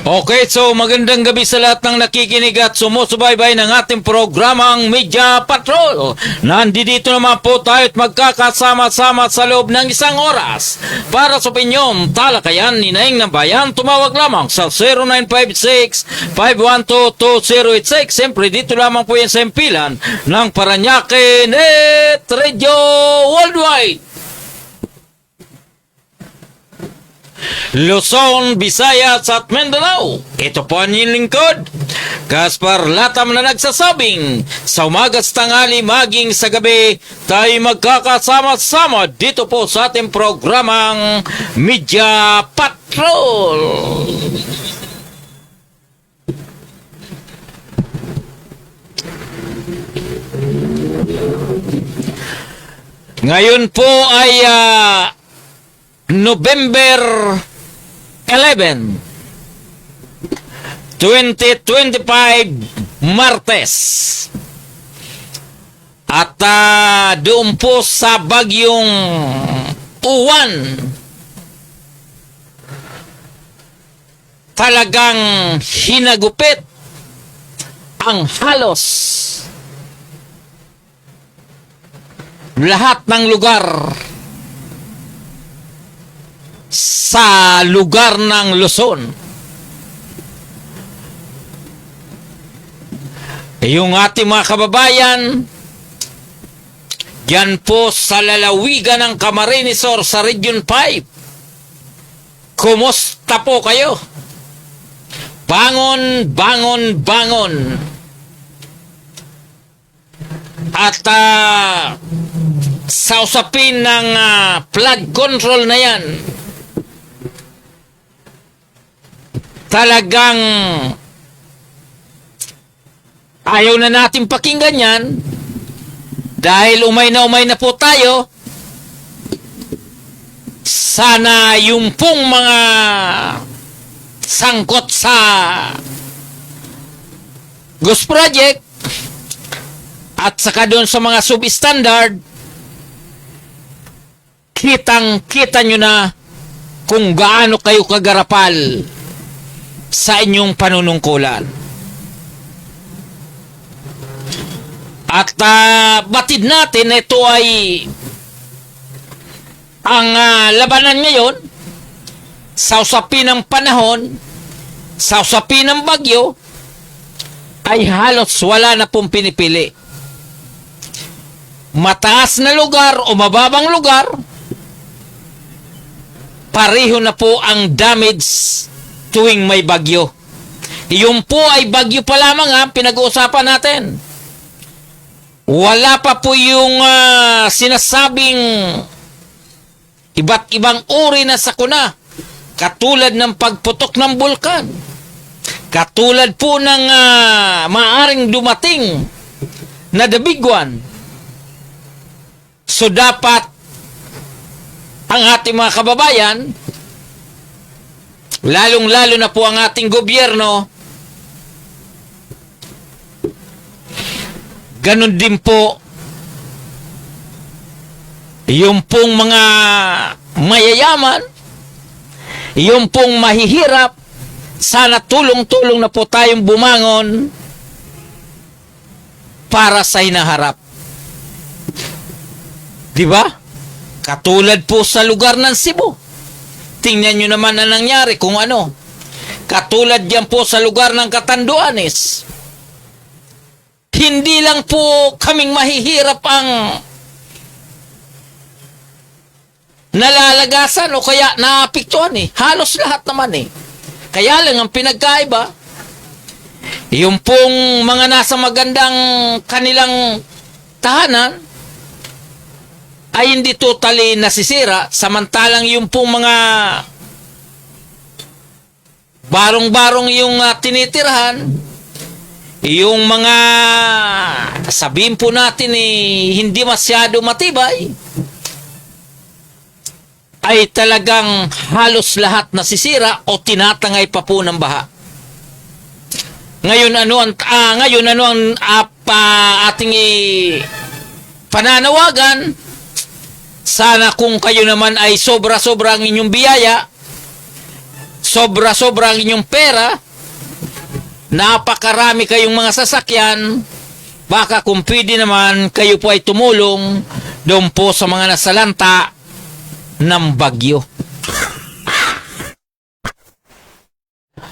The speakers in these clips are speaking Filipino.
Okay, so magandang gabi sa lahat ng nakikinig at sumusubaybay ng ating programang Media Patrol. Nandito naman po tayo at magkakasama-sama sa loob ng isang oras para sa opinyong talakayan ni Naing ng Bayan. Tumawag lamang sa 0956-512-2086. Siyempre dito lamang po yan sa impilan ng Paranaque Net Radio Worldwide. Luzon, Visayas at Mindanao. Ito po ang inyong lingkod, Gaspar Latam, na nagsasabing sa umaga sa tanghali maging sa gabi tayo magkakasama-sama dito po sa ating programang Media Patrol. Ngayon po ay November 11, 2025, Martes. At doon po sa bagyong Uwan, talagang hinagupit ang halos lahat ng lugar sa lugar ng Luzon. Yung ating mga kababayan yan po sa lalawigan ng Camarines Sur sa Region 5, kumusta po kayo? Bangon, bangon, bangon. At sa usapin ng flood control na yan, talagang ayaw na natin pakinggan yan dahil umay na po tayo. Sana yung pong mga sangkot sa Ghost Project at saka doon sa mga substandard, kitang-kita nyo na kung gaano kayo kagarapal sa inyong panunungkulan. At batid natin, ito ay ang labanan ngayon sa usapin ng panahon, sa usapin ng bagyo, ay halos wala na pong pinipili. Mataas na lugar o mababang lugar, pareho na po ang damage tuwing may bagyo. Yung po ay bagyo pa lamang pinag-uusapan natin. Wala pa po yung sinasabing iba't ibang uri na sakuna, katulad ng pagputok ng bulkan, katulad po ng maaring dumating na the big one. So dapat ang ating mga kababayan, lalong-lalo na po ang ating gobyerno, ganun din po yung pong mga mayayaman, yung pong mahihirap, sana tulong-tulong na po tayong bumangon para sa hinaharap. Diba? Katulad po sa lugar ng Cebu. Tingnan nyo naman na nangyari kung ano. Katulad yan po sa lugar ng Catanduanes. Hindi lang po kaming mahihirap ang nalalagasan o kaya naapektuhan Halos lahat naman Kaya lang ang pinagkaiba, yung pong mga nasa magandang kanilang tahanan ay hindi totally nasisira, samantalang yung pong mga barong-barong yung tinitirahan, yung mga sabihin po natin hindi masyado matibay, ay talagang halos lahat nasisira o tinatangay pa po ng baha. Ngayon ano ang ating pananawagan? Sana kung kayo naman ay sobra-sobra ang inyong biyaya, sobra-sobra ang inyong pera, napakarami kayong mga sasakyan, baka kung pwede naman kayo po ay tumulong doon po sa mga nasalanta ng bagyo.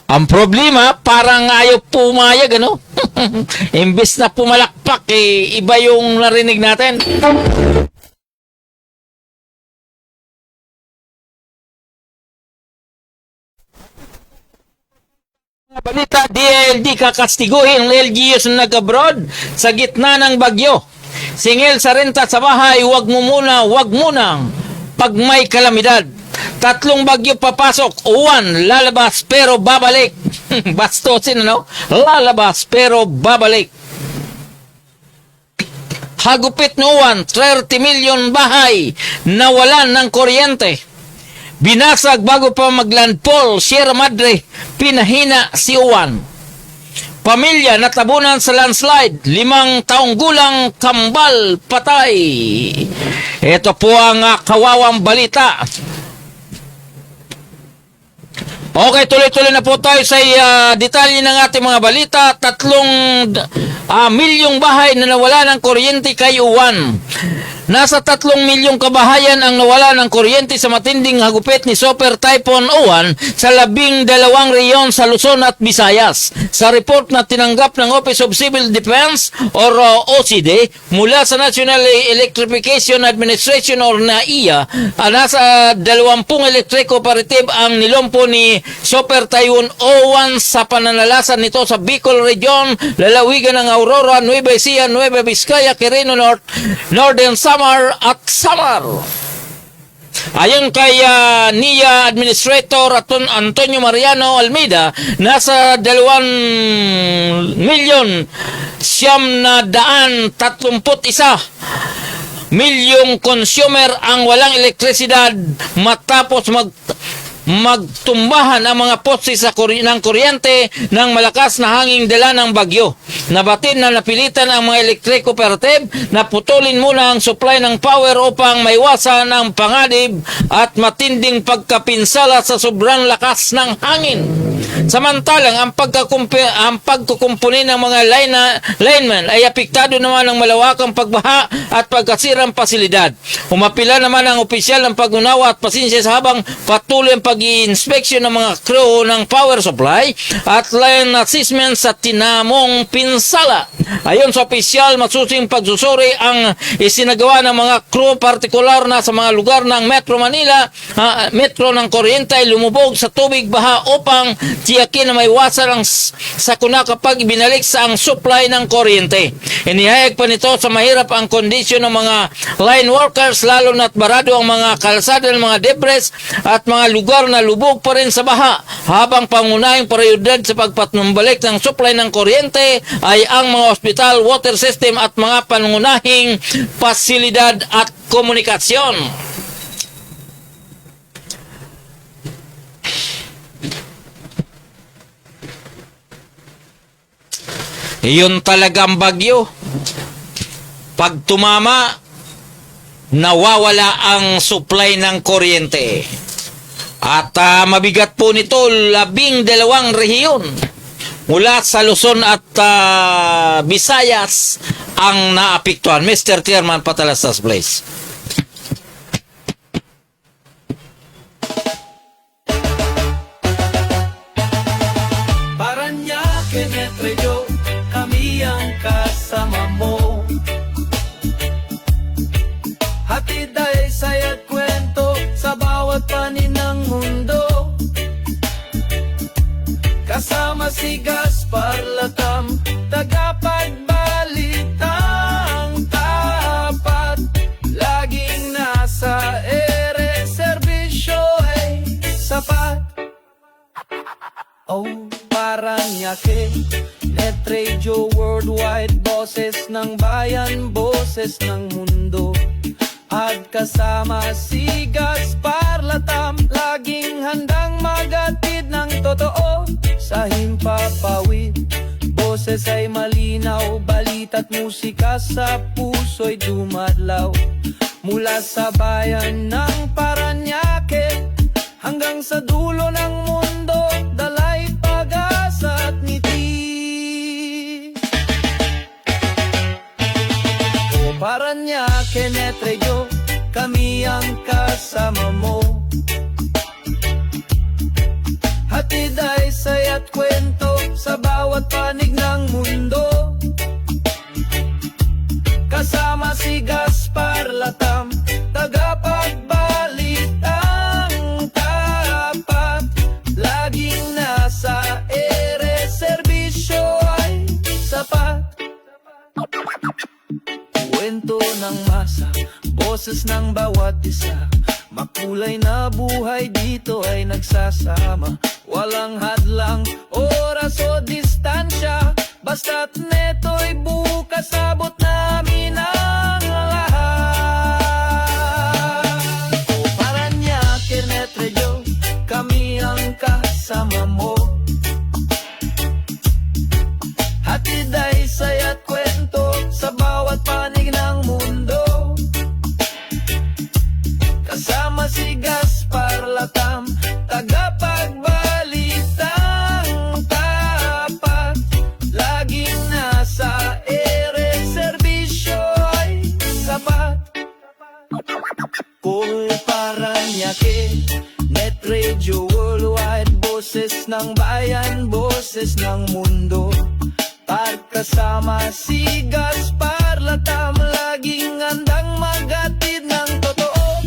Ang problema, parang ayaw pumayag, ano? Imbes na pumalakpak, iba yung narinig natin. Balita, DLD kakastiguhin ang LGUs na nag-abroad sa gitna ng bagyo. Singil sa renta sa bahay, wag munang pag may kalamidad. 3 bagyo papasok, 1 lalabas pero babalik. Bastosin, ano? Lalabas pero babalik. Hagupit noon, 30 milyon bahay nawalan ng kuryente. Binasag bago pa maglandfall, Sierra Madre, pinahina si Uwan. Pamilya natabunan sa landslide, 5 taong gulang kambal patay. Ito po ang kawawang balita. Okay, tuloy-tuloy na po tayo sa detalye ng ating mga balita. 3 milyong bahay na nawala ng kuryente kay Uwan. Nasa 3 milyong kabahayan ang nawala ng kuryente sa matinding hagupit ni Super Typhoon Uwan sa 12 rehiyon sa Luzon at Visayas. Sa report na tinanggap ng Office of Civil Defense or OCD mula sa National Electrification Administration or NAIA, nasa 20 electric cooperative ang nilompo ni Super Typhoon Uwan sa pananalasan nito sa Bicol Region, lalawigan ng Aurora, Nueva Ecija, Nueva Vizcaya, Quirino North, Northern Samar at Samar. Ayon kay NIA Administrator Antonio Mariano Almeida, nasa 2,931,000 consumer ang walang elektrisidad matapos magtumbahan ang mga poste ng kuryente ng malakas na hanging dala ng bagyo. Nabatid na napilitan ang mga electric cooperative na putulin muna ang supply ng power upang maiwasan ang panganib at matinding pagkapinsala sa sobrang lakas ng hangin. Samantalang ang pagkukumpuni ng mga lineman ay apektado naman ng malawakang pagbaha at pagkasirang pasilidad. Umapila naman ang opisyal ng pag-unawa at pasensya sa habang patuloy ang pag-i-inspection ng mga crew ng power supply at line assessment sa tinamong pinsala. Ayon sa opisyal, masusing pagsusuri ang isinagawa ng mga crew, partikular na sa mga lugar ng Metro Manila, metro ng kuryente ay lumubog sa tubig baha upang tiyakin na may wasan ang sakuna kapag ibinalik sa ang supply ng kuryente. Inihayag pa nito sa mahirap ang kondisyon ng mga line workers, lalo na't barado ang mga kalsada ng mga debris at mga lugar na lubog pa rin sa baha, habang pangunahing prioridad sa pagpatumbalik ng supply ng kuryente ay ang mga ospital, water system at mga pangunahing pasilidad at komunikasyon. Iyon talagang bagyo. Pag tumama, nawawala ang supply ng kuryente. At mabigat po nito, 12 rehiyon mula sa Luzon at Visayas ang naapektuhan. Mr. Chairman Patalastas, please. Parañaque, Netrello, kami ang kasama mo. Hatid ay saya't kwento sa bawat panin ng mundo. Kasama si Gaspar Latam, tagapagbalitang tapat. Laging nasa ere, serbisyo ay sapat. Oh, Parañaque, Netradio Worldwide, boses ng bayan, boses ng mundo. At kasama si Gaspar Latam, laging handang magatid ng totoo sa himpapawid. Boses ay malinaw, balita't musika sa puso'y dumadlaw. Mula sa bayan ng Parañaque hanggang sa dulo ng mundo, niya, Kenneth Rejo, kami ang kasama mo. Hatid ay saya't kwento sa bawat panig ng mundo. Kasama si Gaspar Latam, tagapagbalitang tapat. Laging nasa ere, serbisyo ay sapat. Kwento ng masa, boses ng bawat isa. Makulay na buhay dito ay nagsasama. Walang hadlang, oras o distansya. Basta't neto'y bukas, abot namin ang lahat. Paranaque, Kenneth Rejo, kami ang kasama mo. Hatid ay saya't kwento sa bawat panig ng mundo. Kasama si Gaspar Latam, tagapagbalitang tapat. Laging nasa ere, serbisyo ay sapat. Paul Paranaque, Net Radio Worldwide, boses ng bayan, boses ng mundo. Pagkasama si Gaspar Latam, laging handang maghatid ng totoo.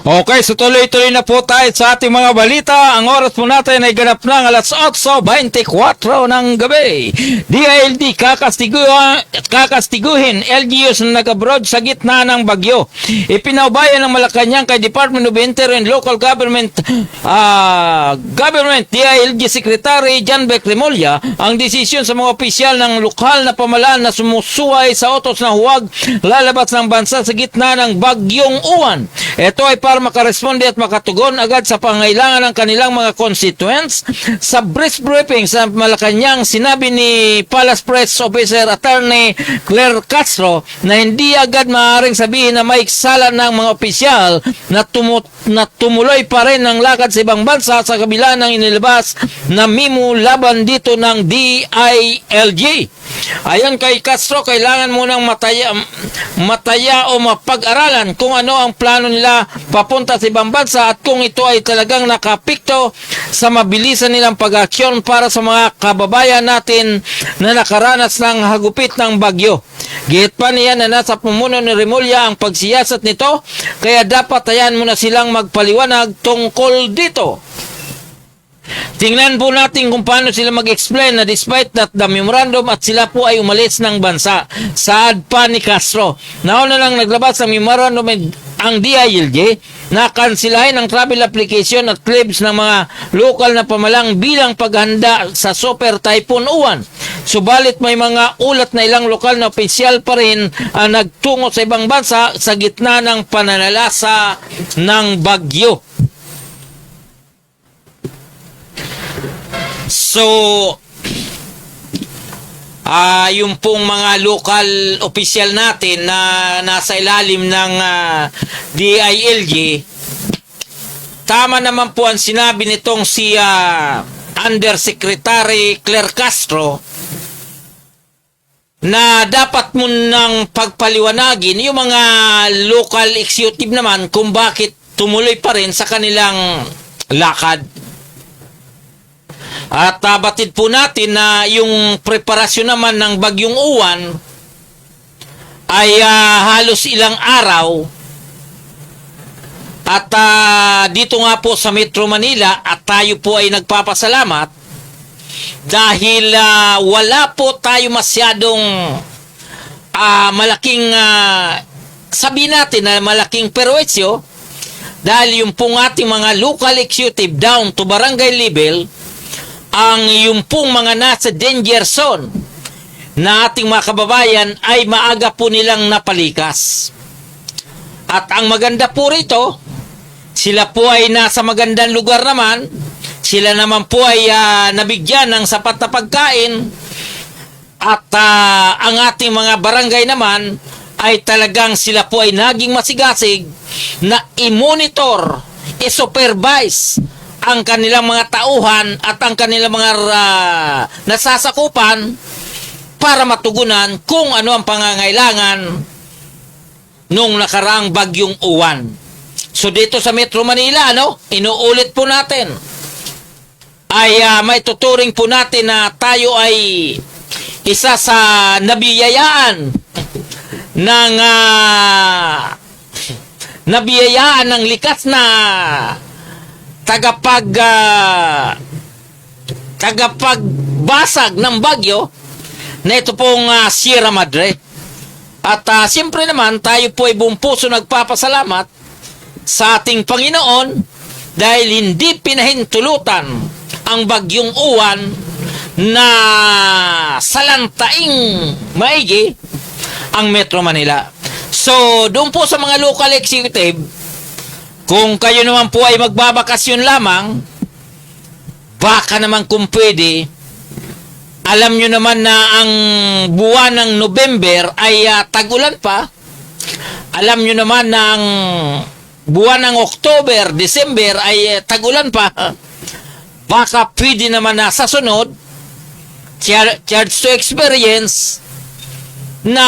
Okay, so tuloy-tuloy na po tayo sa ating mga balita. Ang oras po natin ay ganap ng alas 8:24 ng gabi. DILG kakastiguhin LGUs na nag-abroad sa gitna ng bagyo. Ipinaubayan ng Malacanang kay Department of Interior and Local Government DILG Secretary John Beck Remulla ang desisyon sa mga opisyal ng lokal na pamahalaan na sumusuway sa utos na huwag lalabas ng bansa sa gitna ng bagyong Uwan. Ito ay para makaresponde at makatugon agad sa pangailangan ng kanilang mga constituents. Sa brief briefing sa Malacanang, sinabi ni Palace Press Officer Attorney Claire Castro na hindi agad maaaring sabihin na may sala ng mga opisyal na tumuloy pa rin ang lakad sa ibang bansa sa kabila ng inilabas na memo laban dito ng DILG. Ayon kay Castro, kailangan munang mataya o mapag-aralan kung ano ang plano nila papunta sa ibang bansa at kung ito ay talagang nakapikto sa mabilisan nilang pag-aksyon para sa mga kababayan natin na nakaranas ng hagupit ng bagyo. Gihit pa niya na nasa pumuno ni Remulla ang pagsiyasat nito, kaya dapat hayaan muna silang magpaliwanag tungkol dito. Tingnan po natin kung paano sila mag-explain na despite that the memorandum at sila po ay umalis ng bansa. Saad pa ni Castro. Nauna lang naglabas ng memorandum ang DILG na kansilahin ang travel application at claims ng mga lokal na pamalang bilang paghanda sa Super Typhoon Uwan. Subalit may mga ulat na ilang lokal na opisyal pa rin ang nagtungo sa ibang bansa sa gitna ng pananalasa ng bagyo. So, yung pong mga local official natin na nasa ilalim ng DILG, tama naman po ang sinabi nitong si Undersecretary Claire Castro na dapat mo nang pagpaliwanagin yung mga local executive naman kung bakit tumuloy pa rin sa kanilang lakad. At batid po natin na yung preparasyon naman ng bagyong Uwan ay halos ilang araw. At dito nga po sa Metro Manila at tayo po ay nagpapasalamat dahil wala po tayo masyadong malaking sabihin natin na malaking perwesyo dahil yung pong ating mga local executive down to barangay level ang yung pong mga nasa danger zone na ating mga kababayan ay maaga po nilang napalikas. At ang maganda po rito, sila po ay nasa magandang lugar naman, sila naman po ay nabigyan ng sapat na pagkain At ang ating mga barangay naman ay talagang sila po ay naging masigasig na i-monitor, i-supervise ang kanilang mga tauhan at ang kanilang mga nasasakupan para matugunan kung ano ang pangangailangan nung nakaraang bagyong uwan. So dito sa Metro Manila, inuulit po natin, ay may tuturing po natin na tayo ay isa sa nabiyayaan ng likas na tagapagbasag ng bagyo na ito pong Sierra Madre. At siyempre naman tayo po ay buong puso nagpapasalamat sa ating Panginoon dahil hindi pinahintulutan ang bagyong uwan na salantaing maigi ang Metro Manila. So, doon po sa mga local executive, kung kayo naman po ay magbabakasyon lamang, baka naman kung pwede, alam nyo naman na ang buwan ng November ay tag-ulan pa. Alam nyo naman na ang buwan ng October, December ay tag-ulan pa. Baka pwede naman na sa sunod, charge to experience, na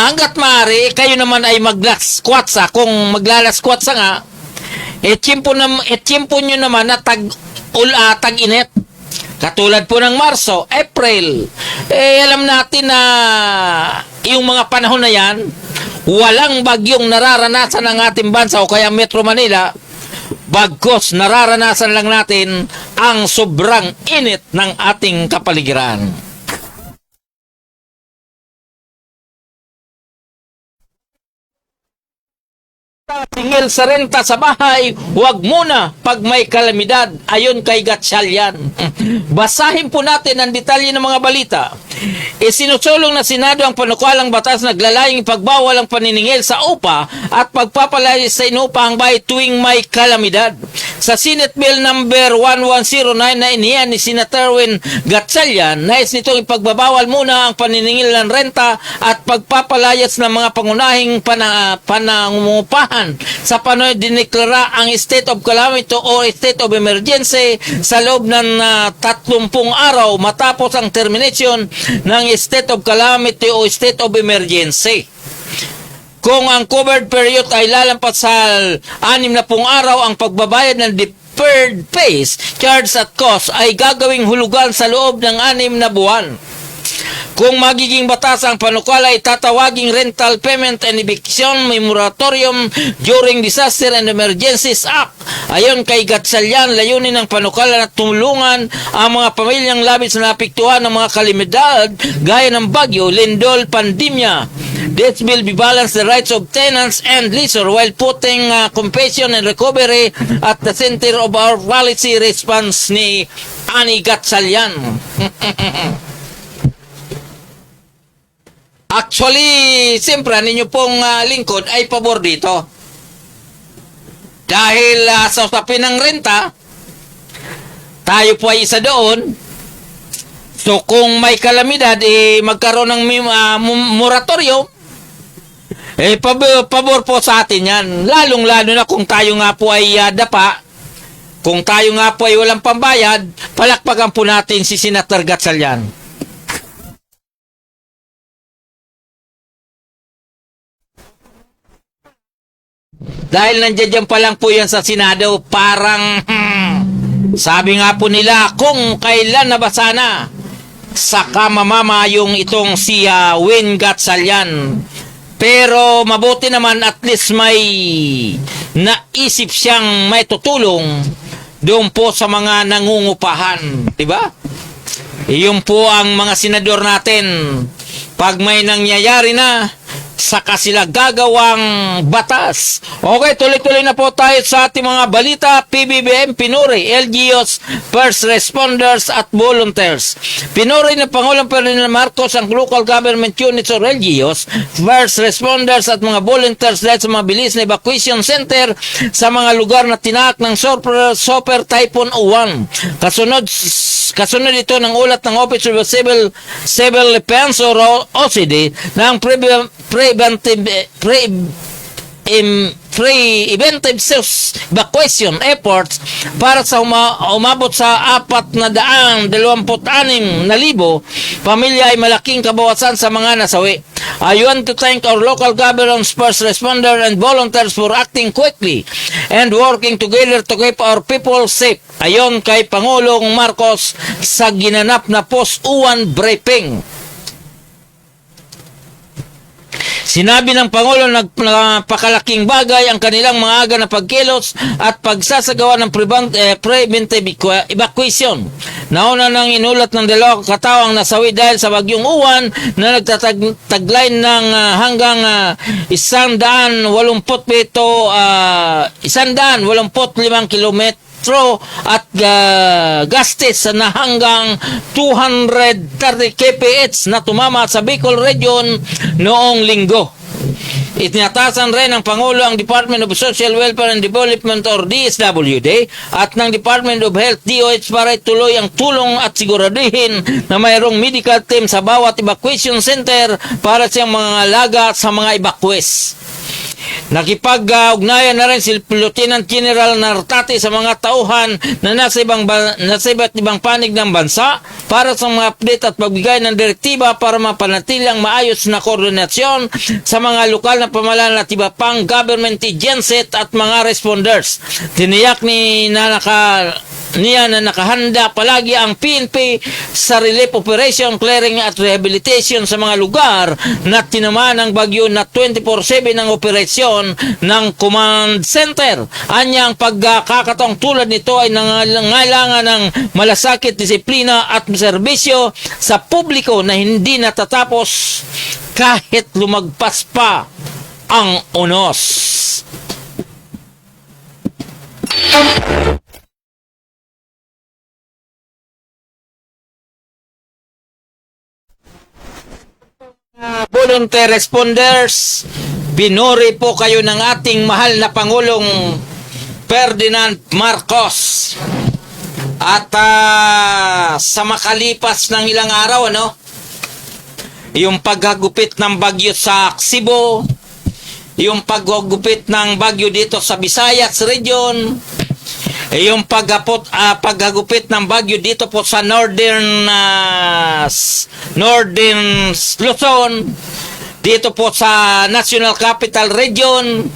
hanggat maaari, kayo naman ay maglaskwatsa. Kung maglalaskwatsa nga, tiyempo nyo naman na tag-init. Katulad po ng Marso, April. Alam natin na yung mga panahon na yan, walang bagyong nararanasan ng ating bansa o kaya Metro Manila, bagkos nararanasan lang natin ang sobrang init ng ating kapaligiran. Tingil sa renta sa bahay, huwag muna pag may kalamidad. Ayon kay Gatchalian. Basahin po natin ang detalye ng mga balita. Isinusulong na Senado ang panukalang batas na naglalayong ipagbawal ang paniningil sa upa at pagpapalayas sa inupang bahay tuwing may kalamidad. Sa Senate Bill number 1109 na iniyan ni Senator Erwin Gatchalian, nais nitong ipagbabawal muna ang paniningil ng renta at pagpapalayas ng mga pangunahing panangungupahan sa panoy dineklara ang state of calamity o state of emergency sa loob ng 30 araw matapos ang termination ng state of calamity o state of emergency. Kung ang covered period ay lalampas sa 60 araw, ang pagbabayad ng deferred pays, charge at cost ay gagawing hulugan sa loob ng 6 na buwan. Kung magiging batas ang panukala ay tatawaging Rental Payment and Eviction Moratorium during Disaster and Emergencies Act. Ayon kay Gatchalian, layunin ng panukala na tulungan ang mga pamilyang labis na napektuhan ng mga kalamidad gaya ng bagyo, lindol, pandemya. This will be balance the rights of tenants and lessors while putting compassion and recovery at the center of our policy response ni Ani Gatchalian. Actually, siyempre, ninyo pong lingkod ay pabor dito. Dahil sa usapin ng renta, tayo po ay isa doon. So, kung may kalamidad, magkaroon ng moratorium, pabor po sa atin yan. Lalong-lalo na kung tayo nga po ay dapa, kung tayo nga po ay walang pambayad, palakpakan po natin si Senator Gatchalian. Dahil nandiyan pa lang po yan sa Senado, parang sabi nga po nila, kung kailan na ba sana saka mamama yung itong si Win Gatchalian. Pero mabuti naman at least may naisip siyang may tutulong doon po sa mga nangungupahan, di ba? Iyon po ang mga senador natin. Pag may nangyayari na, saka sila gagawang batas. Okay, tuloy-tuloy na po tayo sa ating mga balita. PBBM pinuri LGUs, first responders at volunteers. Pinuri ng Pangulong Ferdinand Marcos ang local government units or LGUs, first responders at mga volunteers dahil sa mabilis na evacuation center sa mga lugar na tinaak ng Super Typhoon Uwan. Kasunod ito ng ulat ng Office of Civil Defense or OCD ng preventive evacuation efforts para sa umabot sa 426,000 pamilya ay malaking kabawasan sa mga nasawi. I want to thank our local governments, first responder and volunteers for acting quickly and working together to keep our people safe. Ayon kay Pangulong Marcos sa ginanap na post-uwan briefing. Sinabi ng Pangulo na napakalaking bagay ang kanilang mga aga na pagkilos at pagsasagawa ng preventive evacuation. Nauna nang inulat ng dalawang katawang nasawi dahil sa bagyong Uwan na nagtataglay ng hanggang 185 kilometro at gastes na hanggang 230 kph na tumama sa Bicol Region noong linggo. Itinatasan rin ng Pangulo ang Department of Social Welfare and Development or DSWD at ng Department of Health DOH para ituloy ang tulong at siguraduhin na mayroong medical team sa bawat evacuation center para sa mga alaga sa mga evacuees. Nakipag-ugnayan na rin si Lieutenant General Nartati sa mga tauhan na nasa iba't ibang panig ng bansa para sa mga update at pagbigay ng direktiba para mapanatili ang maayos na koordinasyon sa mga lokal na pamahalaan at iba pang government agency at mga responders. Tiniyak niya na nakahanda palagi ang PNP sa relief operation, clearing at rehabilitation sa mga lugar na tinamaan ng bagyo na 24/7 ang operasyon ng command center. Anya ang pagkakataong tulad nito ay nangailangan ng malasakit, disiplina at serbisyo sa publiko na hindi natatapos kahit lumagpas pa ang unos. Volunteer responders, binuri po kayo ng ating mahal na Pangulong Ferdinand Marcos. At sa makalipas ng ilang araw, yung paghagupit ng bagyo sa Cebu, yung paghagupit ng bagyo dito sa Visayas region, yung paghagupit ng bagyo dito po sa Northern Luzon, dito po sa National Capital Region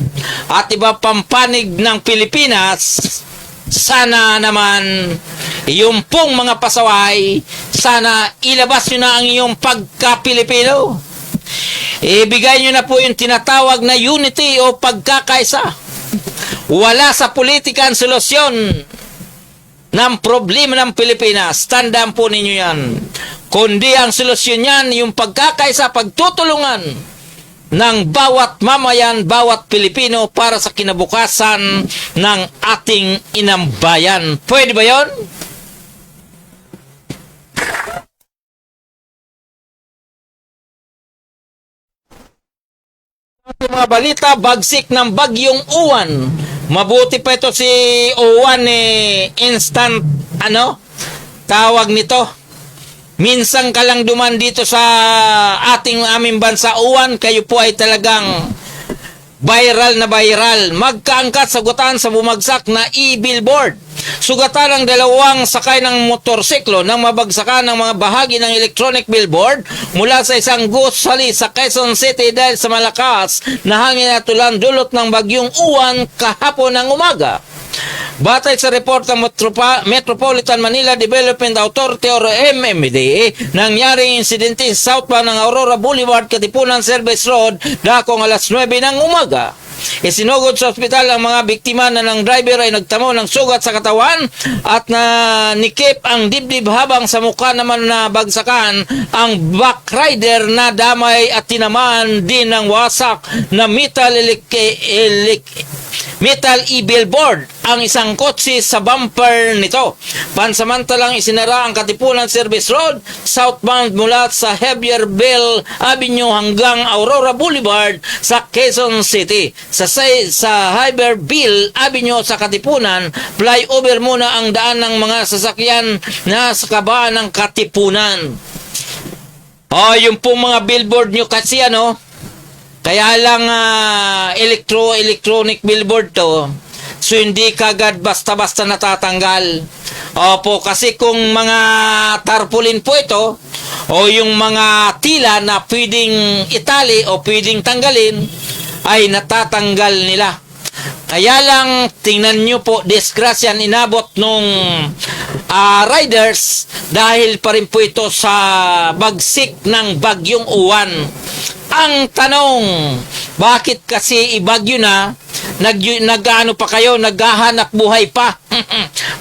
at iba pang panig ng Pilipinas. Sana naman yung pong mga pasaway, sana ilabas nyo na ang iyong pagka-Pilipino. Ibigay nyo na po yung tinatawag na unity o pagkakaisa. Wala sa politika ang solusyon ng problema ng Pilipinas. Tandaan po ninyo yan. Kundi ang solusyon yan, yung pagkakaisa, pagtutulungan ng bawat mamayan, bawat Pilipino para sa kinabukasan ng ating inambayan. Pwede ba yon? Mga balita, bagsik ng bagyong Uwan. Mabuti pa ito si Uwan instant, tawag nito. Minsan ka lang duman dito sa aming bansa Uwan, kayo po ay talagang viral na viral. Magkaangkat sagutan sa bumagsak na e-billboard. Sugatan ang dalawang sakay ng motorsiklo nang mabagsakan ng mga bahagi ng electronic billboard mula sa isang gusali sa Quezon City dahil sa malakas na hangin at ulan dulot ng bagyong Uwan kahapon ng umaga. Batay sa report ng Metropolitan Manila Development Authority or MMDA, nangyaring insidente sa southbound ng Aurora Boulevard, Katipunan Service Road, dakong alas 9 ng umaga. Isinugod sa ospital ang mga biktima na ng driver ay nagtamo ng sugat sa katawan at na nikip ang dibdib habang sa mukha naman na bagsakan ang back rider na damay at tinamaan din ng wasak na metal e-billboard ang isang kotse sa bumper nito. Pansamantalang isinara ang Katipunan Service Road southbound mula sa Javierville Avenue hanggang Aurora Boulevard sa Quezon City. Sa Javierville Avenue sa Katipunan, flyover muna ang daan ng mga sasakyan na sa kabaan ng Katipunan. Yung pong mga billboard nyo kasi kaya lang electronic billboard to. So hindi kagad basta-basta natatanggal. Opo, kasi kung mga tarpaulin po ito o yung mga tila na pwedeng itali o pwedeng tanggalin ay natatanggal nila. Kaya lang tingnan nyo po, disgrasyan inabot nung riders dahil pa rin po ito sa bagsik ng bagyong uwan. Ang tanong, bakit kasi ibagyo na, nag-ano pa kayo, naghahanap buhay pa?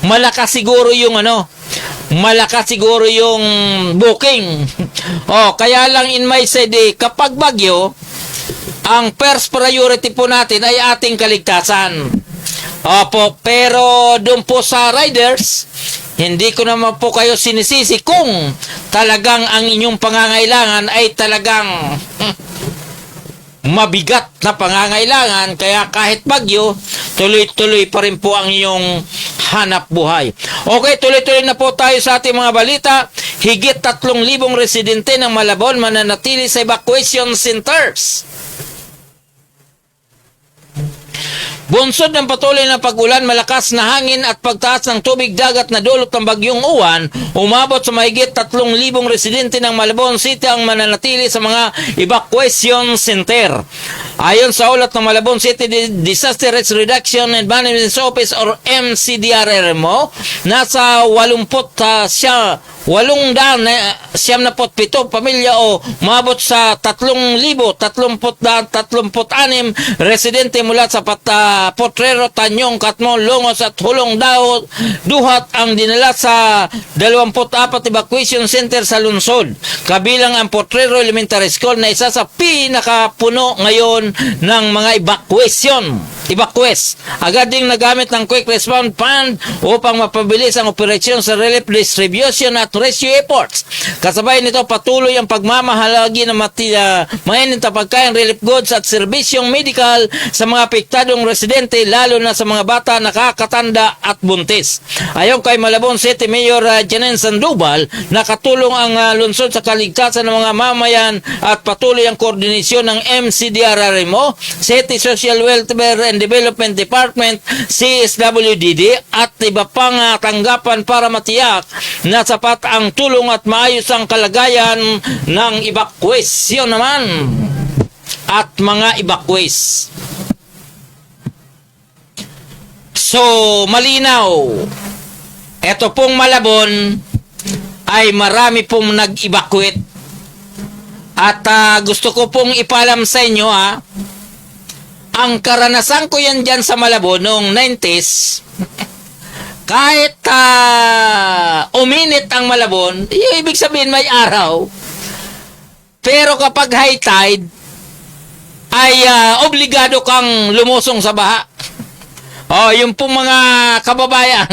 Malakas siguro yung malakas siguro yung booking. Kaya lang in my side, kapag bagyo, ang first priority po natin ay ating kaligtasan. Opo, pero doon po sa riders, hindi ko naman po kayo sinisisi kung talagang ang inyong pangangailangan ay talagang mabigat na pangangailangan, kaya kahit bagyo, tuloy-tuloy pa rin po ang iyong hanap buhay. Okay, tuloy-tuloy na po tayo sa ating mga balita. Higit 3,000 residente ng Malabon mananatili sa evacuation centers. Bunsod ng patuloy na pag-ulan, malakas na hangin at pagtaas ng tubig dagat na dulot ng bagyong uwan, umabot sa mahigit 3,000 residente ng Malabon City ang mananatili sa mga evacuation center. Ayon sa ulat ng Malabon City Disaster Risk Reduction and Management Office or MCDRRMO, nasa 877 pamilya o umabot sa 3,036 residente mula sa Potrero, Tanyong, Katmon, Longos at Hulong Duhat ang dinala sa 24 evacuation center sa lungsod. Kabilang ang Potrero Elementary School na isa sa pinakapuno ngayon ng mga evacuees. Agad ding nagamit ng Quick Response Fund upang mapabilis ang operasyon sa relief distribution at rescue efforts. Kasabay nito patuloy ang pagmamahalagi ng mainit na pagkain, relief goods at serbisyong medical sa mga apektadong residente, lalo na sa mga bata, nakakatanda at buntis. Ayon kay Malabon City Mayor Janine Sandoval, nakatulong ang lungsod sa kaligtasan ng mga mamayan at patuloy ang koordinasyon ng MCDRRMO, City Social Welfare and Development Department, CSWDD at iba pang tanggapan para matiyak na sapat ang tulong at maayos ang kalagayan ng evacuation naman at mga evacuees. So, malinaw, ito pong Malabon ay marami pong nag-evacuate. At gusto ko pong ipalam sa inyo, ang karanasan ko yan dyan sa Malabon noong 90s, kahit uminit ang Malabon, yung ibig sabihin may araw, pero kapag high tide, ay obligado kang lumusong sa baha. Yung pong mga kababayan,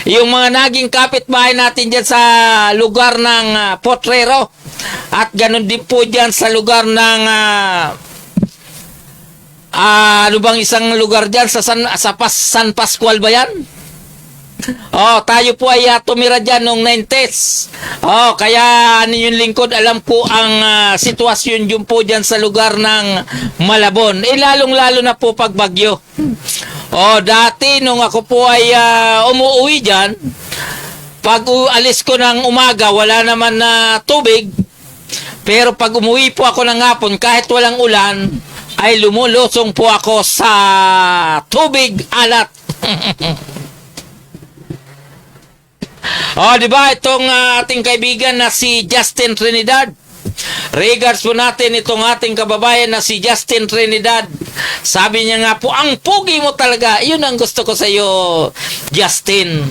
yung mga naging kapitbahay natin dyan sa lugar ng Potrero, at ganun din po dyan sa lugar ng ano bang isang lugar dyan sa San Pascual ba yan? Tayo po ay tumira dyan noong 90s. Kaya yung lingkod, alam po ang sitwasyon yung po dyan sa lugar ng Malabon. Lalong-lalo na po pag bagyo. Dati nung ako po ay umuwi dyan, pag alis ko ng umaga, wala naman na tubig. Pero pag umuwi po ako ng hapon, kahit walang ulan, ay lumulusong po ako sa tubig alat. Diba itong ating kaibigan na si Justin Trinidad? Regards po natin itong ating kababayan na si Justin Trinidad. Sabi niya nga po, ang pugi mo talaga. Yun ang gusto ko sa iyo, Justin.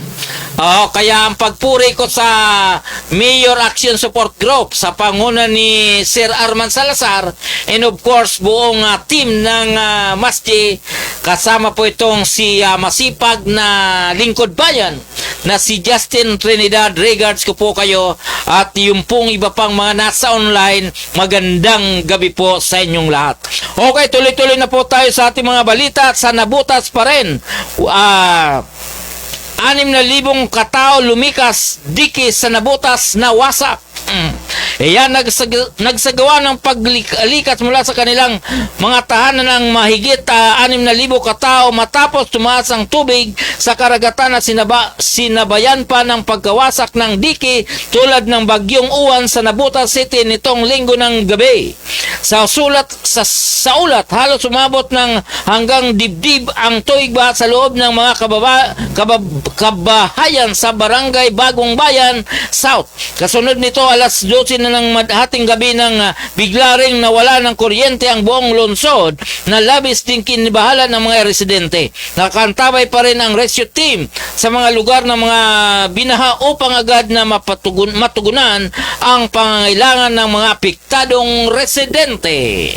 Kaya ang pagpuri ko sa Mayor Action Support Group sa panguna ni Sir Arman Salazar and of course buong team ng Masji, kasama po itong si masipag na lingkod bayan na si Justin Trinidad. Regards ko po kayo at yung pong iba pang mga nasa online, magandang gabi po sa inyong lahat. Okay, tuloy-tuloy na po tayo sa ating mga balita at sa nabutas pa rin. 6,000 katao lumikas diki sa nabutas na wasak. Ayan, nagsagawa ng paglikas mula sa kanilang mga tahanan ng mahigit 6,000 katao matapos tumaas ang tubig sa karagatan at sinabayan pa ng pagkawasak ng diki tulad ng bagyong Uwan sa Nabutas City nitong linggo ng gabi. Sa ulat, halos umabot ng hanggang dibdib ang tuigba sa loob ng mga kabahayan sa Barangay Bagong Bayan South. Kasunod nito, alas 12 na ng hating gabi ng bigla ring nawala ng kuryente ang buong lungsod na labis din kinibahala ng mga residente. Nakakantabay pa rin ang rescue team sa mga lugar ng mga binaha upang agad na matugunan ang pangangailangan ng mga apektadong residente.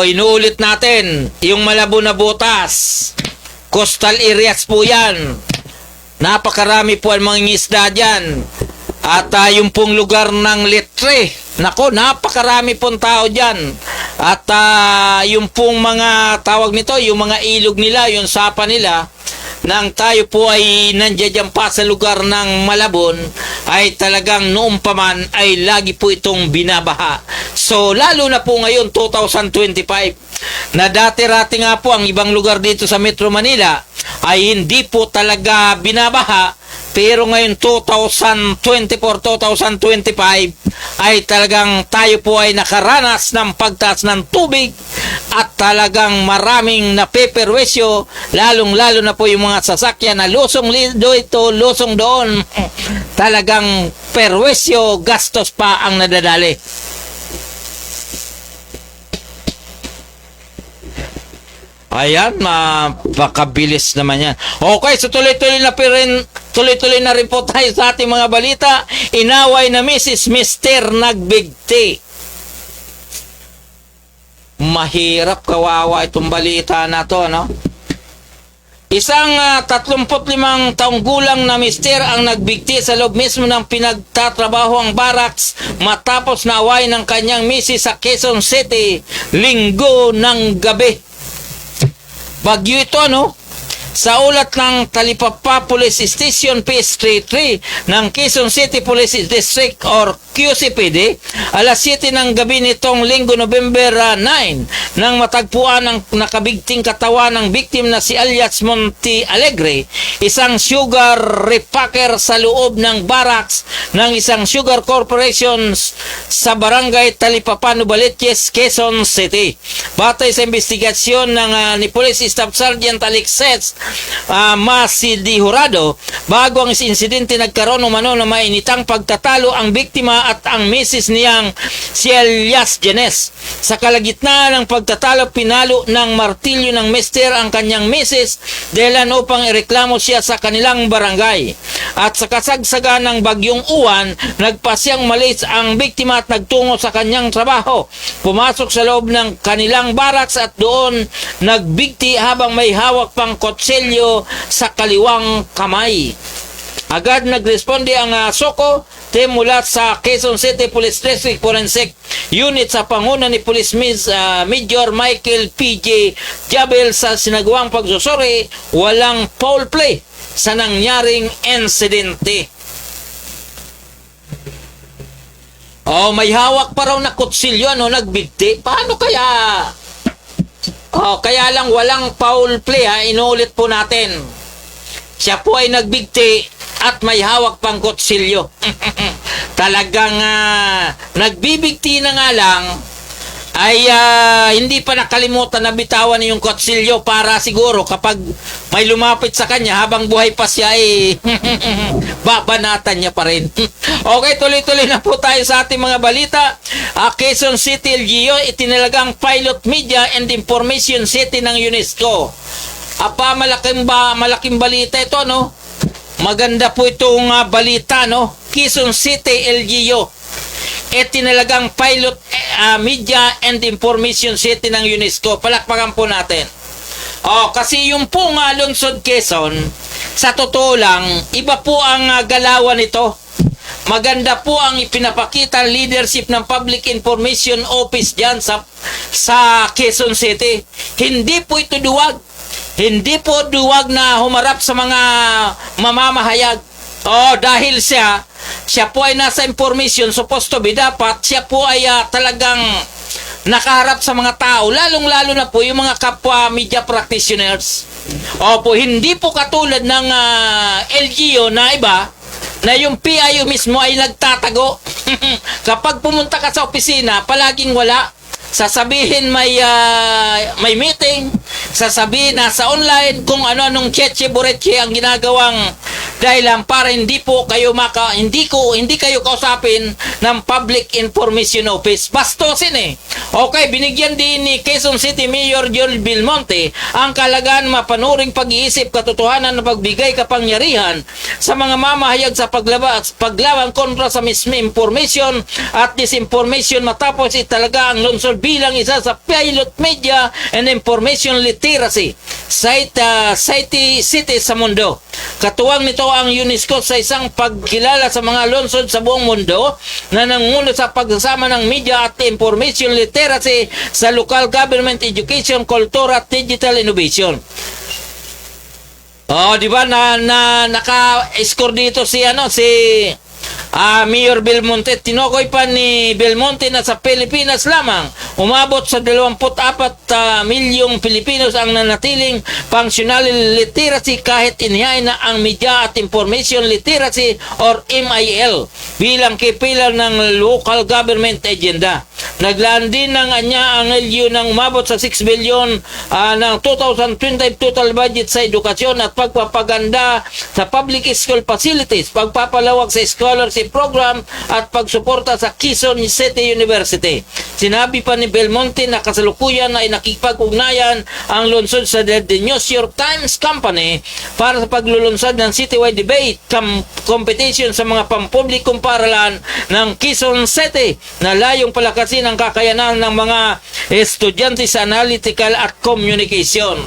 Inuulit natin yung Malabo na butas. Coastal areas po yan. Napakarami po ang mga isda dyan. At yung pong lugar ng Litre, nako, napakarami pong tao dyan. At yung pong mga tawag nito, yung mga ilog nila, yung sapa nila, nang tayo po ay nandiyan pa sa lugar ng Malabon, ay talagang noong paman ay lagi po itong binabaha. So, lalo na po ngayon, 2025, na dati-rati nga po ang ibang lugar dito sa Metro Manila ay hindi po talaga binabaha, pero ngayon 2024-2025 ay talagang tayo po ay nakaranas ng pagtaas ng tubig at talagang maraming napeperwisyo, lalong-lalo na po yung mga sasakyan na lusong dito, lusong doon. Talagang perwisyo, gastos pa ang nadadali. Ayan, mapakabilis naman yan. Okay, so tuloy-tuloy na rin po tayo sa ating mga balita. Inaway na Mrs. Mister nagbigti. Mahirap, kawawa itong balita na to, no? Isang 35 taong gulang na mister ang nagbigti sa loob mismo ng pinagtatrabaho ang barracks matapos na away ng kanyang misis sa Quezon City linggo ng gabi. Bagyo ito, no? Sa ulat ng Talipapa Police Station PS33 ng Quezon City Police District or QCPD, alas 7 ng gabi nitong linggo November 9 nang matagpuan ang nakabigting katawan ng biktim na si alias Monte Alegre, isang sugar repacker sa loob ng barracks ng isang sugar corporation sa barangay Talipapa, Novaliches, Quezon City. Batay sa investigasyon ng ni Police Staff Sergeant Alexis Masidi Jurado, bago ang insidente nagkaroon umano na mainitang pagtatalo ang biktima at ang misis niyang si Elias Jenes. Sa kalagitnaan ng pagtatalo, pinalo ng martilyo ng mister ang kanyang misis dahilan upang ireklamo siya sa kanilang barangay. At sa kasagsagan ng bagyong Uwan, nagpasyang malis ang biktima at nagtungo sa kanyang trabaho. Pumasok sa loob ng kanilang barracks at doon nagbigti habang may hawak pang kutsilyo sa kaliwang kamay. Agad nagresponde ang SOCO team mula sa Quezon City Police District Forensic Unit sa panguna ni Police Major Michael P.J. Jabel sa sinagawang pagsusuri. Walang foul play sa nangyaring insidente. May hawak pa raw na kutsilyo, nagbigti. Paano kaya? Kaya lang walang foul play, inuulit po natin. Siya po ay nagbigti at may hawak pang kutsilyo. Talagang nagbibigti na nga lang ay hindi pa nakalimutan na bitawan yung kutsilyo para siguro kapag may lumapit sa kanya habang buhay pa siya ay babanatan niya pa rin. Okay, tuloy-tuloy na po tayo sa ating mga balita. Quezon City LGU itinalagang pilot media and information city ng UNESCO. Malaking balita ito, no? Maganda po itong balita, no? Quezon City LGU tinalagang pilot media and information city ng UNESCO. Palakpakan po natin. Kasi yung pong lungsod Quezon, sa totoo lang, iba po ang galawan nito. Maganda po ang ipinapakita leadership ng Public Information Office dyan sa Quezon City. Hindi po ito duwag. Hindi po duwag na humarap sa mga mamamahayag. Dahil siya po ay nasa information, supposed to be dapat siya po ay talagang nakaharap sa mga tao, lalong-lalo na po yung mga kapwa media practitioners. Hindi po katulad ng LGU na iba, na yung PIO mismo ay nagtatago. Kapag pumunta ka sa opisina, palaging wala. Sasabihin may meeting, sasabihin nasa online, kung ano-anong cheche-bureche ang ginagawang dahilan para hindi kayo kausapin ng Public Information Office. Bastosin eh. Okay, binigyan din ni Quezon City Mayor Joel Belmonte ang kalagaan mapanuring pag-iisip, katotohanan na pagbigay kapangyarihan sa mga mamahayag sa paglaban kontra sa misinformation at disinformation matapos italaga ang lungsod bilang isa sa pilot media and information literacy city sa mundo. Katuwang nito ang UNESCO sa isang pagkilala sa mga lungsod sa buong mundo na nangulo sa pagsasama ng media at information literacy sa local government, education, kultura at digital innovation. Di ba naka-score dito si Mayor Belmonte. Tinukoy pa ni Belmonte na sa Pilipinas lamang umabot sa 24 milyong Pilipinos ang nanatiling functional literacy kahit inihain na ang media at information literacy or MIL bilang kipilar ng local government agenda. Naglaan din ng ang LGU ng umabot sa 6 billion ng 2025 total budget sa edukasyon at pagpapaganda sa public school facilities, pagpapalawak sa scholarship program at pagsuporta sa Quezon City University. Sinabi pa ni Belmonte na kasalukuyan ay nakikipag-ugnayan ang lungsod sa The New York Times Company para sa paglulunsad ng citywide debate competition sa mga pampublikong paaralan ng Quezon City na layong palakasin ang kakayanan ng mga estudyante sa analytical at communication.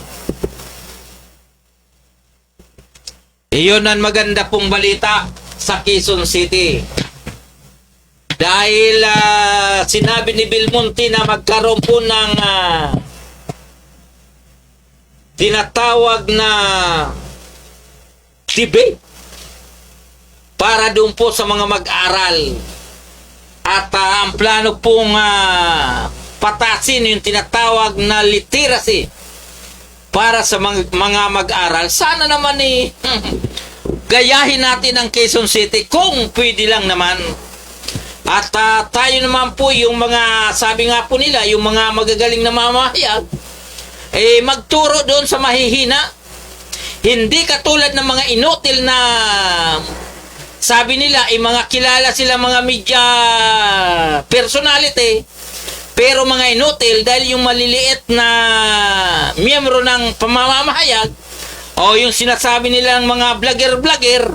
Iyon ang maganda pong balita sa Quezon City. Dahil sinabi ni Belmonte na magkaroon po ng tinatawag na debate para doon po sa mga mag-aral. At ang plano pong patasin yung tinatawag na literacy para sa mga mag-aral. Sana naman gayahin natin ang Quezon City kung pwede lang naman. At tayo naman po yung mga, sabi nga po nila, yung mga magagaling na mamahayag, magturo doon sa mahihina. Hindi katulad ng mga inutil na, sabi nila, mga kilala sila mga media personality, pero mga inutil dahil yung maliliit na miyembro ng pamamahayag, o yung sinasabi nilang mga vlogger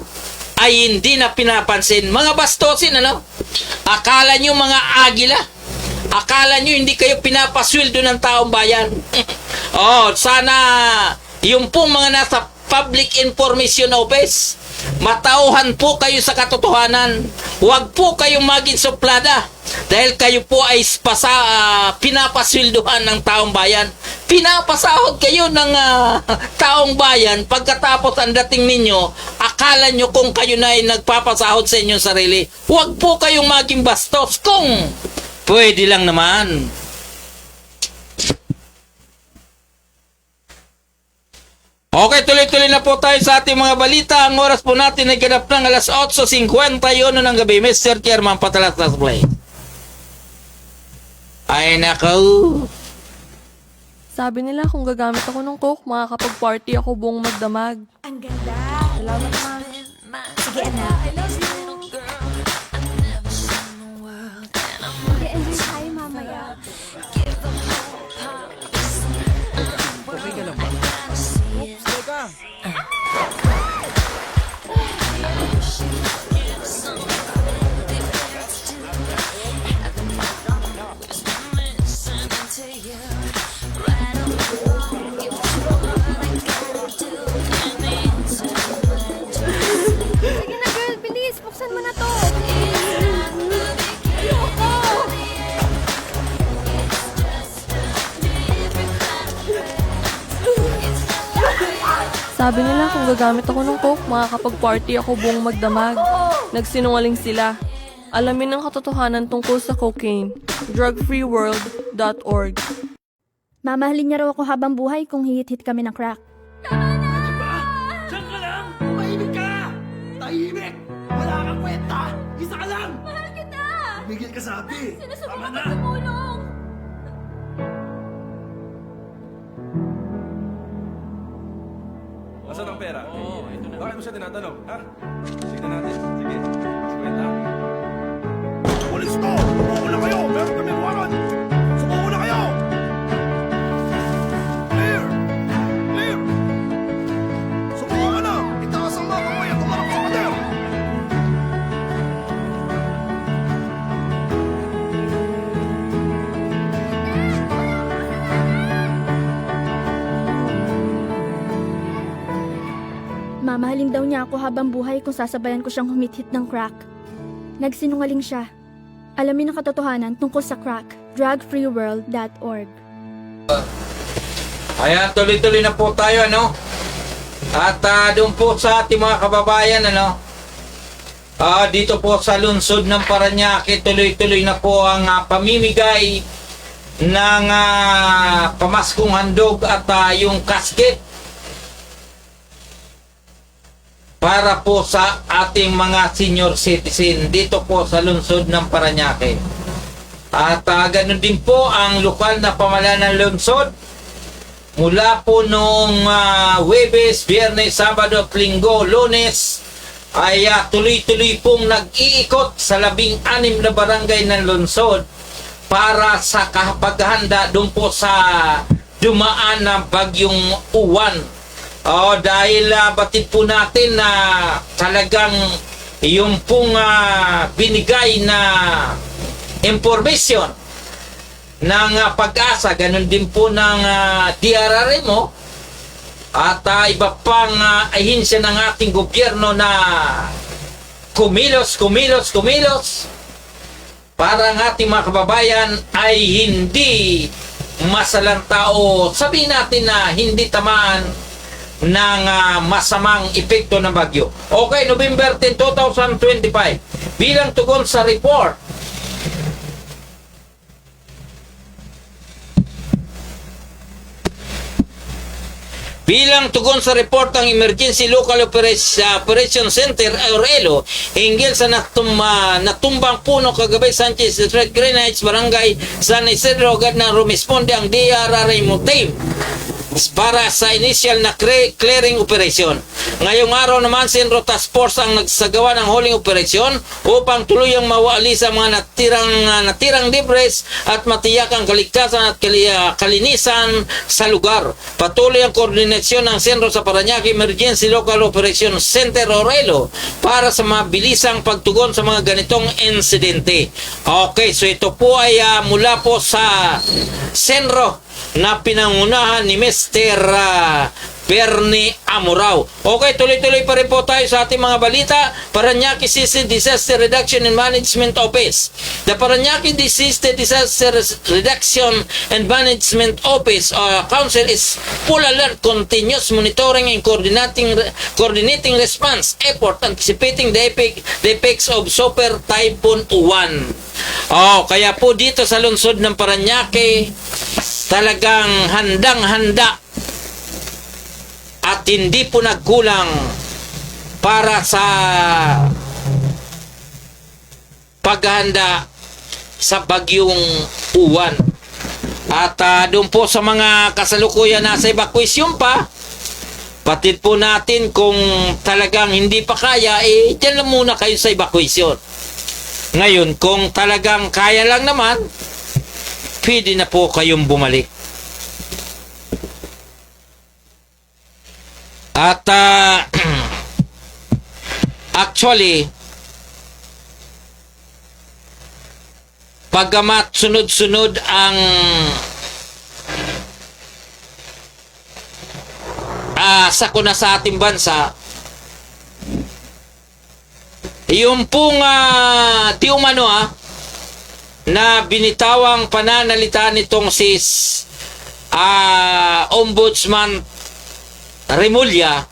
ay hindi na pinapansin. Mga bastosin, Akala nyo mga agila. Akala nyo hindi kayo pinapasweldo ng taong bayan. Sana yung pong mga nasa Public Information Office, matauhan po kayo sa katotohanan. Huwag po kayong maging suplada dahil kayo po ay pinapasweldohan ng taong bayan. Pinapasahod kayo ng taong bayan. Pagkatapos ang dating ninyo, akala nyo kung kayo na ay nagpapasahod sa inyong sarili. Huwag po kayong maging bastos kung pwede lang naman. Okay, tuloy-tuloy na po tayo sa ating mga balita. Ang oras po natin ay ganap ng alas 8:51 ng gabi. Mr. Chairman, patalas na play. Ay, nako. Sabi nila kung gagamit ako ng coke, makakapag-party ako buong magdamag. Ang ganda. Salamat, ma. Sige, anak. I love you. Mag-enjoy tayo mamaya. Sige na, girl. Bilis. Buksan mo na to. Ayoko. Sabi nila kung gagamit ako ng coke, makakapag-party ako buong magdamag. Nagsinungaling sila. Alamin ang katotohanan tungkol sa cocaine. Drugfreeworld.org. Mamahalin niya raw ako habang buhay kung hihit-hit kami ng crack. Diyan ka lang! Tumahimik ka! Tahimik! Wala kang kwenta! Isa ka lang! Mahal kita! Tumigil ka sabi! Tama na! tumulong! Nasaan ang pera? Oo, ito na. Bakit mo siya tinatanong, ha? Tignan natin. Sige. Kwenta. Pulis to! Sumuko na kayo! Meron kami warrant! Sumuko na kayo! Clear! Clear! Sumuko ka na! Itaas ang mga kamay at tumarap sa pader! Mamahalin daw niya ako habang buhay kung sasabayan ko siyang humit-hit ng crack. Nagsinungaling siya. Alamin ang katotohanan tungkol sa crack. Drugfreeworld.org. Ayan, tuloy-tuloy na po tayo, ano? At doon po sa ating mga kababayan, ano? Dito po sa lungsod ng Parañaque, tuloy-tuloy na po ang pamimigay ng pamaskong handog at yung casket para po sa ating mga senior citizen dito po sa lungsod ng Parañaque. At ganun din po ang lokal na pamahalaan ng lungsod mula po noong Huwebes, Biyernes, Sabado at Linggo, Lunes ay tuloy-tuloy pong nag-iikot sa 16 na barangay ng lungsod para sa paghahanda doon po sa dumaan na bagyong Uwan. Dahil batid po natin na talagang yung pong binigay na information ng pag-asa, ganun din po ng DRRMO at iba pang ahensya ng ating gobyerno na kumilos para ang ating mga kababayan ay hindi masalanta o sabihin natin na hindi tamaan ng masamang epekto ng bagyo. Okay, November 10, 2025. Bilang tugon sa report ng Emergency Local Operation Center or ELO hinggil sa natumbang puno kagabi Sanchez Street, Greenwich, Barangay San Isidro, agad na rumisponde ang DRRMO team para sa initial na clearing operation. Ngayong araw naman, Senro Task Force ang nagsagawa ng huling operasyon upang tuluyang mawaalis ang mga natirang debris at matiyak ang kaligtasan at kalinisan sa lugar. Patuloy ang koordinasyon ng Senro sa Parañaque Emergency Local Operation Center o ELO para sa mabilisang pagtugon sa mga ganitong insidente. Okay, so ito po ay mula po sa Senro na pinangunahan ni Mr. Bernie Amurao. Okay, tuloy-tuloy pa rin po tayo sa ating mga balita. Parañaque Disaster Reduction and Management Office. The Parañaque Disaster Reduction and Management Office Council is full alert, continuous monitoring and coordinating response effort anticipating the effects of Super Typhoon Uwan. Kaya po dito sa lungsod ng Parañaque, talagang handang-handa at hindi po nagkulang para sa paghahanda sa bagyong Uwan. At doon po sa mga kasalukuyan nasa evacuation pa, patid po natin kung talagang hindi pa kaya, dyan lang muna kayo sa evacuation. Ngayon, kung talagang kaya lang naman, pwede na po kayong bumalik. At actually, pagkamat sunod-sunod ang sakuna sa ating bansa, yung pong di umano na binitawang pananalita nitong si Ombudsman Remulla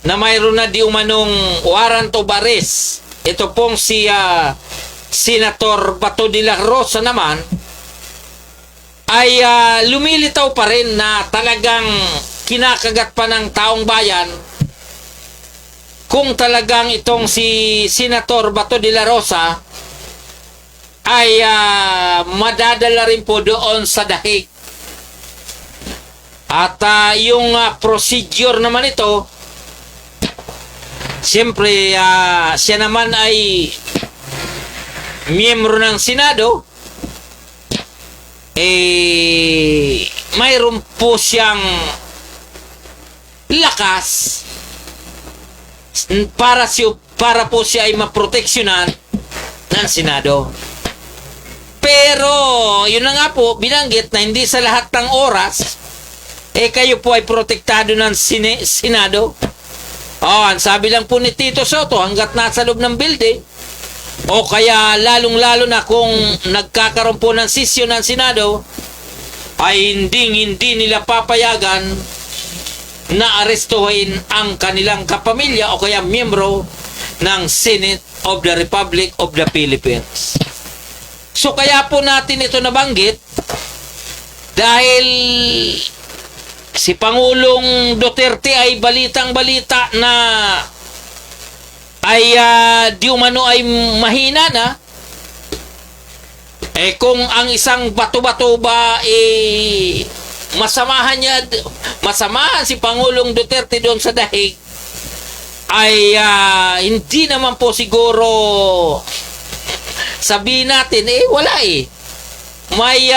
na mayroon na di umanong warrant of arrest. Ito pong si Senator Bato de la Rosa naman ay lumilitaw pa rin na talagang kinakagat pa ng taong bayan kung talagang itong si Senator Bato de la Rosa ay madadala rin po doon sa dahig. At yung procedure naman ito, siyempre siya naman ay miyembro ng Senado, mayroon po siyang lakas para po siya ay maproteksyonan ng Senado. Pero yun na nga po, binanggit na hindi sa lahat ng oras kayo po ay protektado ng Senado. Ang sabi lang po ni Tito Soto, hanggat nasa loob ng building, o kaya lalong-lalo na kung nagkakaroon po ng sesyon ng Senado, ay hindi nila papayagan na arestuhin ang kanilang kapamilya o kaya miyembro ng Senate of the Republic of the Philippines. So kaya po natin ito nabanggit dahil si Pangulong Duterte ay balitang-balita na ay di umano ay mahina na. Kung ang isang bato-bato ba masamahan si Pangulong Duterte doon sa dahig, ay hindi naman po siguro sabihin natin wala may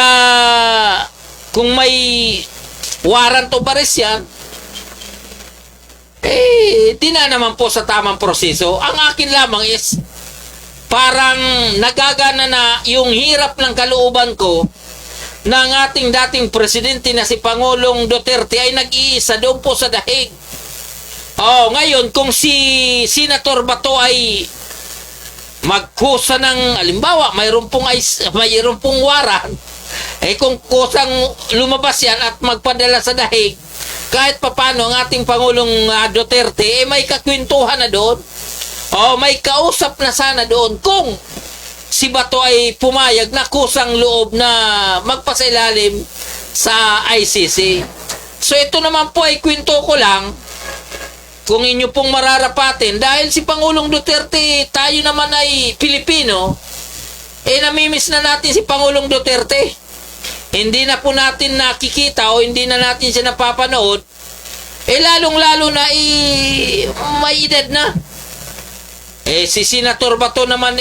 kung may warrant of arrest yan, di na naman po sa tamang proseso. Ang akin lamang is parang nagagana na yung hirap ng kalooban ko ng ating dating presidente na si Pangulong Duterte ay nag-iisa doon po sa dahig. Ngayon kung si Senator Bato ay magkusa ng halimbawa mayroon pong warrant, kung kusang lumabas yan at magpadala sa dahig, kahit papano ang ating Pangulong Duterte may kakwentuhan na doon, may kausap na sana doon kung si Bato ay pumayag na kusang loob na magpasailalim sa ICC. So ito naman po ay kwento ko lang kung inyo pong mararapatin, dahil si Pangulong Duterte, tayo naman ay Pilipino, namimiss na natin si Pangulong Duterte. Hindi na po natin nakikita o hindi na natin siya napapanood, lalong-lalo na may edad na. Si Senator Bato naman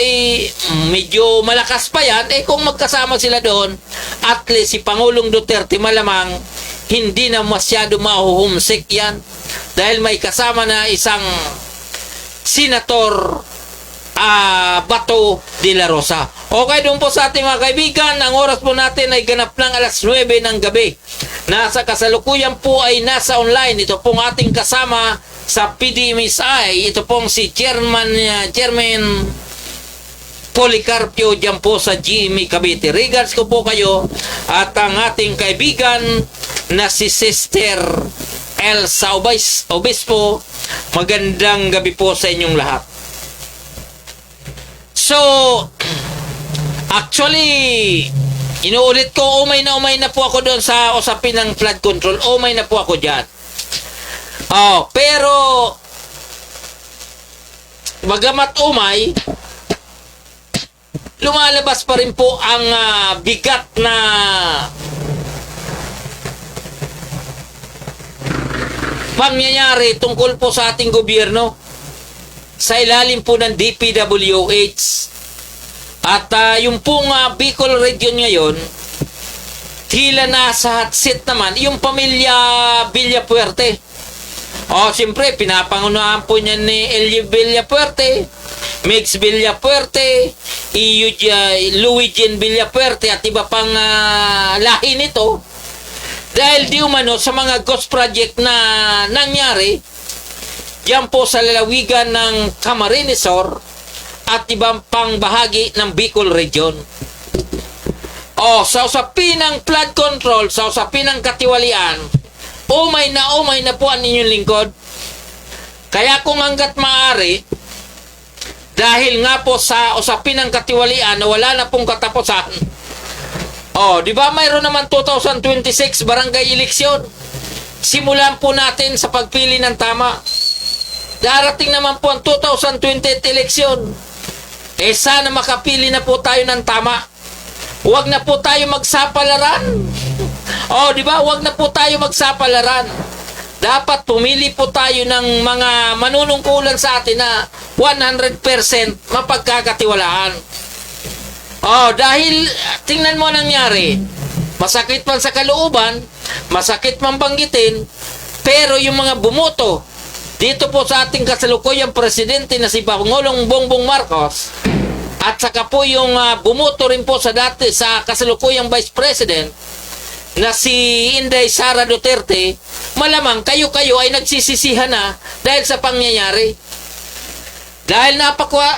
medyo malakas pa yan, kung magkasama sila doon, at least si Pangulong Duterte malamang hindi na masyado mahuhumsik yan dahil may kasama na isang Senator Bato de la Rosa. Okay, doon po sa ating mga kaibigan, ang oras po natin ay ganap ng alas 9 ng gabi. Nasa kasalukuyan po ay nasa online. Ito pong ating kasama sa PDMSI. Ito pong si Chairman Policarpio dyan po sa GMA Cavite. Regards ko po kayo at ang ating kaibigan na si Sister Elsa Obispo. Magandang gabi po sa inyong lahat. So, actually, inuulit ko, umay na po ako doon sa usapin ng flood control. Umay na po ako dyan. Pero, bagamat umay, lumalabas pa rin po ang bigat na pangyayari tungkol po sa ating gobyerno sa ilalim po ng DPWH. At yung pong Bicol Region ngayon, tila nasa hot seat naman yung pamilya Villapuerte. Siyempre, pinapangunahan po niya ni Elie Villapuerte, Mix Villapuerte, Luigi Villapuerte at iba pang lahi nito. Dahil di umano sa mga ghost project na nangyari diyan po sa lalawigan ng Camarines Sur at ibang pang bahagi ng Bicol Region. Sa usapin ng flood control, sa usapin ng katiwalian, umay na po ang inyong lingkod. Kaya kung hanggat maaari, dahil nga po sa usapin ng katiwalian na wala na pong katapusan, di ba mayroon naman 2026 barangay eleksyon? Simulan po natin sa pagpili ng tama. Darating naman po ang 2028 eleksyon. Sana makapili na po tayo ng tama. Huwag na po tayo magsapalaran. Di ba? Huwag na po tayo magsapalaran. Dapat pumili po tayo ng mga manunungkulan sa atin na 100% mapagkakatiwalaan. Dahil tingnan mo nangyari. Masakit man sa kalooban, masakit man banggitin, pero yung mga bumoto dito po sa ating kasalukuyang presidente na si Pangulong Bongbong Marcos at saka po yung bumoto rin po sa kasalukuyang Vice President na si Inday Sara Duterte, malamang kayo ay nagsisisihan na dahil sa pangyayari. Dahil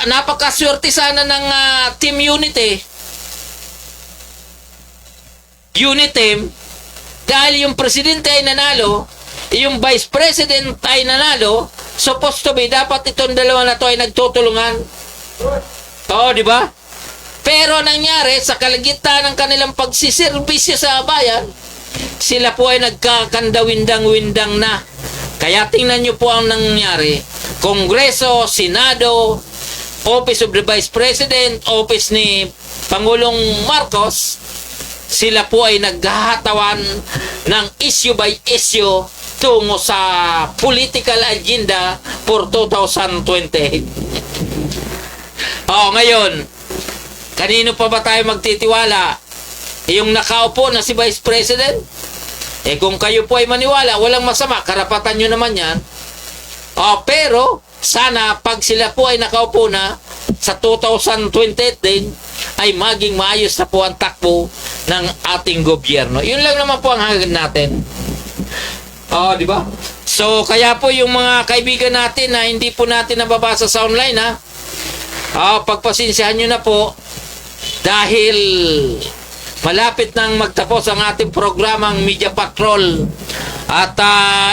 napakaswerte sana ng Team Unity, dahil yung presidente ay nanalo, yung vice president ay nanalo, supposed to be, dapat itong dalawa na to ay nagtutulungan. Di ba? Pero nangyari, sa kalagitnaan ng kanilang pagsiservisyo sa bayan, sila po ay nagkakandawindang-windang na. Kaya tingnan nyo po ang nangyari. Kongreso, Senado, Office of the Vice President, Office ni Pangulong Marcos, sila po ay naghahatawan ng issue by issue tungo sa political agenda for 2028. Ngayon, kanino pa ba tayo magtitiwala? Yung nakaupo na si Vice President? Kung kayo po ay maniwala, walang masama, karapatan nyo naman yan. Pero, sana pag sila po ay nakaupo na sa 2028 din, ay maging maayos na po ang takbo ng ating gobyerno. Yun lang naman po ang hangad natin. Di ba? So, kaya po yung mga kaibigan natin na hindi po natin nababasa sa online, pagpasensyahan nyo na po dahil malapit nang magtapos ang ating programang Media Patrol. At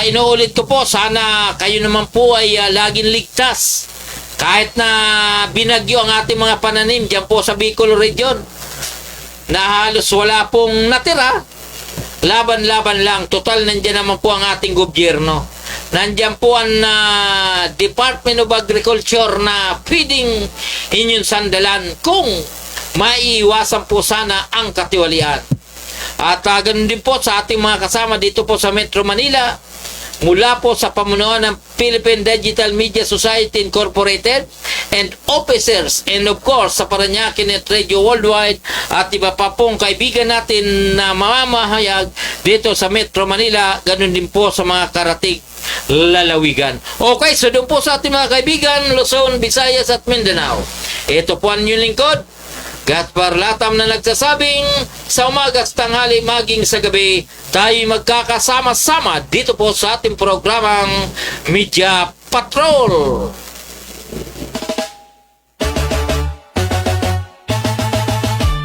inuulit ko po, sana kayo naman po ay laging ligtas. Kahit na binagyo ang ating mga pananim dyan po sa Bicol Region, na halos wala pong natira, laban-laban lang. Total, nandyan naman po ang ating gobyerno. Nandyan po ang Department of Agriculture na pwedeng inyong sandalan kung maiiwasan po sana ang katiwalian. At ganun din po sa ating mga kasama dito po sa Metro Manila, mula po sa pamunuan ng Philippine Digital Media Society Incorporated and officers, and of course sa Paranaque Net Radio Worldwide at iba pa pong kaibigan natin na mamamahayag dito sa Metro Manila, ganun din po sa mga karatig lalawigan. Okay, so doon po sa ating mga kaibigan Luzon, Visayas at Mindanao, ito po ang inyong lingkod, Gaspar Latam, na nagsasabing sa umaga, sa tanghali, maging sa gabi, tayo magkakasama-sama dito po sa ating programang Media Patrol.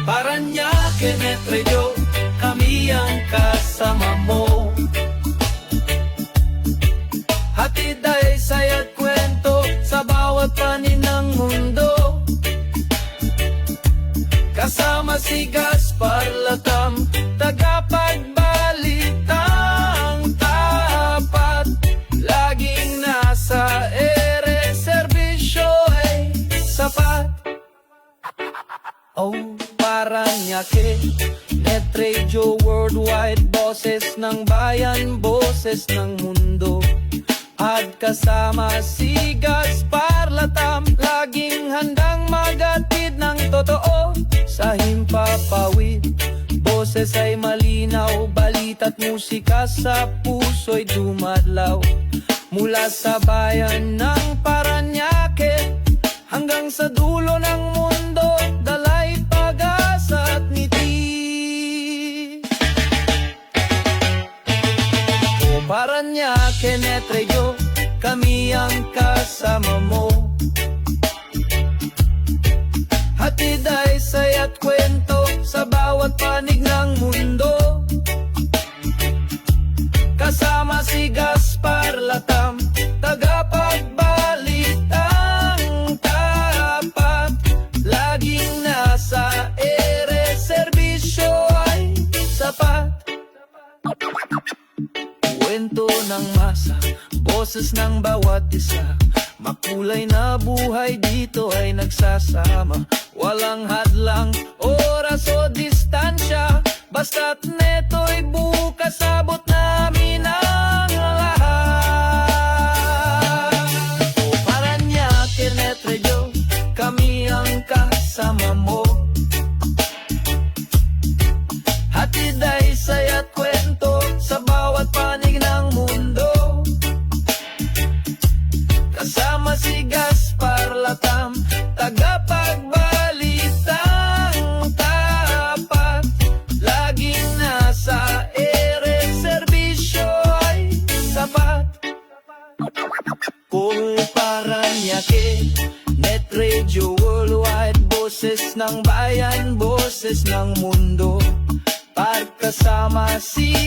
Paranaque Net Radio, kami ang kasama mo. Hatid ay saya't kwento sa bawat panin ng mundo. Kasama si Gaspar Latam, tagapagbalitang tapat, laging nasa RSS. Net Radio Worldwide, boses ng bayan, boses ng mundo. At kasama si Gaspar Latam, laging handang magatid ng totoo sa himpapawid. Boses ay malinaw, balita't musika sa puso'y dumadlaw. Mula sa bayan ng Paranaque hanggang sa dulo ng mundo, dalay pag-asa at ngiti. O Paranaque Net Radio, kami ang kasama mo. Hatid ay saya't kwento sa bawat panig ng mundo. Kasama si Gaspar Latam, tagapagbalitang tapat. Laging nasa ere, serbisyo ay sapat. Kwento ng masa, boses ng bawat isa. Makulay na buhay dito ay nagsasama. Walang hadlang, oras o distansya. Basta't neto'y bukas, abot namin ang lahat. O Paranaque Net Radio, kami ang kasama mo. Hatid ay saya't kwento sa bawat panig ng mundo. Kasama si Gaspar Latam, tagapagbalitang tapat. Laging nasa ere, serbisyo ay sapat. Kung Paranaque Net Radio Worldwide, boses ng bayan, boses ng mundo. Pagkasama si